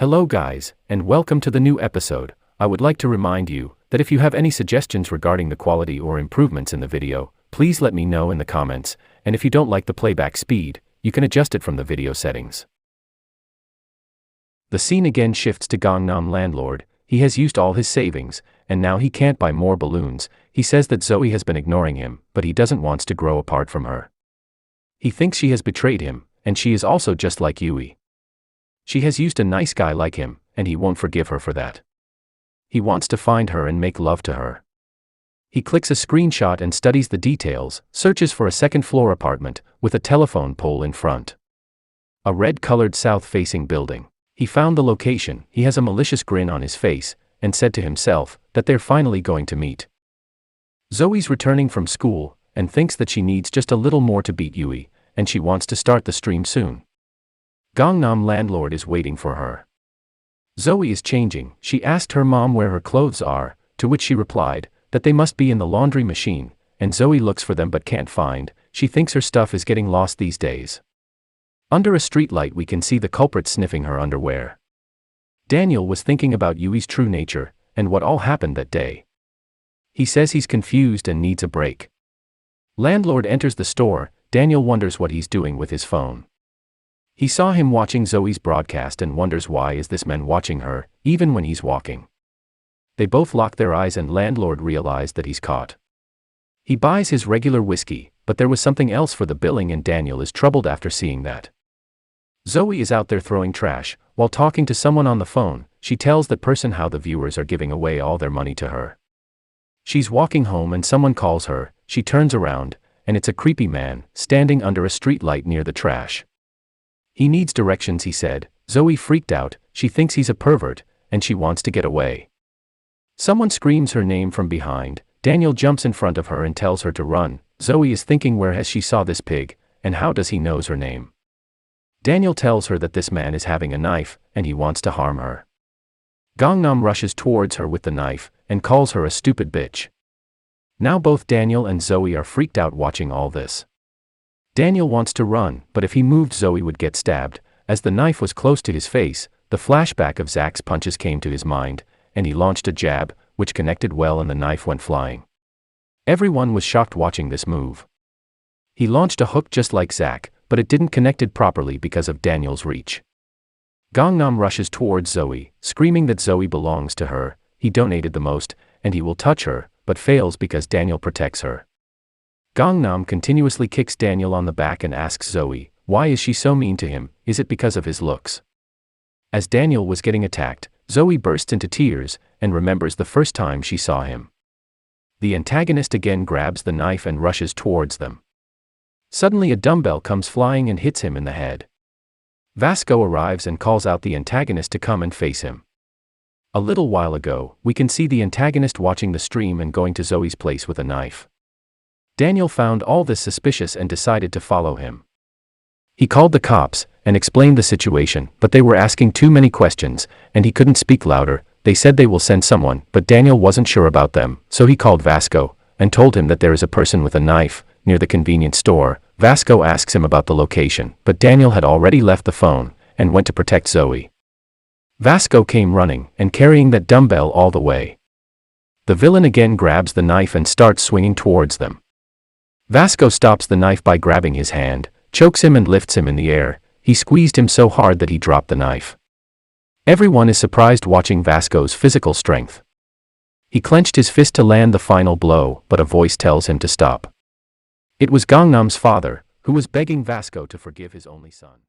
Hello guys, and welcome to the new episode. I would like to remind you that if you have any suggestions regarding the quality or improvements in the video, please let me know in the comments, and if you don't like the playback speed, you can adjust it from the video settings. The scene again shifts to Gangnam landlord. He has used all his savings, and now he can't buy more balloons. He says that Zoe has been ignoring him, but he doesn't want to grow apart from her. He thinks she has betrayed him, and she is also just like Yui. She has used a nice guy like him, and he won't forgive her for that. He wants to find her and make love to her. He clicks a screenshot and studies the details, searches for a second-floor apartment, with a telephone pole in front. A red-colored south-facing building. He found the location. He has a malicious grin on his face, and said to himself that they're finally going to meet. Zoe's returning from school, and thinks that she needs just a little more to beat Yui, and she wants to start the stream soon. Gangnam landlord is waiting for her. Zoe is changing. She asked her mom where her clothes are, to which she replied that they must be in the laundry machine, and Zoe looks for them but can't find. She thinks her stuff is getting lost these days. Under a streetlight we can see the culprit sniffing her underwear. Daniel was thinking about Yui's true nature, and what all happened that day. He says he's confused and needs a break. Landlord enters the store. Daniel wonders what he's doing with his phone. He saw him watching Zoe's broadcast and wonders why is this man watching her, even when he's walking. They both lock their eyes and landlord realized that he's caught. He buys his regular whiskey, but there was something else for the billing and Daniel is troubled after seeing that. Zoe is out there throwing trash. While talking to someone on the phone, she tells that person how the viewers are giving away all their money to her. She's walking home and someone calls her. She turns around, and it's a creepy man, standing under a street light near the trash. He needs directions, he said. Zoe freaked out. She thinks he's a pervert, and she wants to get away. Someone screams her name from behind. Daniel jumps in front of her and tells her to run. Zoe is thinking where has she saw this pig, and how does he knows her name? Daniel tells her that this man is having a knife, and he wants to harm her. Gangnam rushes towards her with the knife, and calls her a stupid bitch. Now both Daniel and Zoe are freaked out watching all this. Daniel wants to run, but if he moved Zoe would get stabbed. As the knife was close to his face, the flashback of Zack's punches came to his mind, and he launched a jab, which connected well and the knife went flying. Everyone was shocked watching this move. He launched a hook just like Zack, but it didn't connected properly because of Daniel's reach. Gangnam rushes towards Zoe, screaming that Zoe belongs to her. He donated the most, and he will touch her, but fails because Daniel protects her. Gangnam continuously kicks Daniel on the back and asks Zoe, why is she so mean to him? Is it because of his looks? As Daniel was getting attacked, Zoe bursts into tears, and remembers the first time she saw him. The antagonist again grabs the knife and rushes towards them. Suddenly a dumbbell comes flying and hits him in the head. Vasco arrives and calls out the antagonist to come and face him. A little while ago, we can see the antagonist watching the stream and going to Zoe's place with a knife. Daniel found all this suspicious and decided to follow him. He called the cops and explained the situation, but they were asking too many questions, and he couldn't speak louder. They said they will send someone, but Daniel wasn't sure about them, so he called Vasco and told him that there is a person with a knife near the convenience store. Vasco asks him about the location, but Daniel had already left the phone and went to protect Zoe. Vasco came running and carrying that dumbbell all the way. The villain again grabs the knife and starts swinging towards them. Vasco stops the knife by grabbing his hand, chokes him and lifts him in the air. He squeezed him so hard that he dropped the knife. Everyone is surprised watching Vasco's physical strength. He clenched his fist to land the final blow, but a voice tells him to stop. It was Gangnam's father, who was begging Vasco to forgive his only son.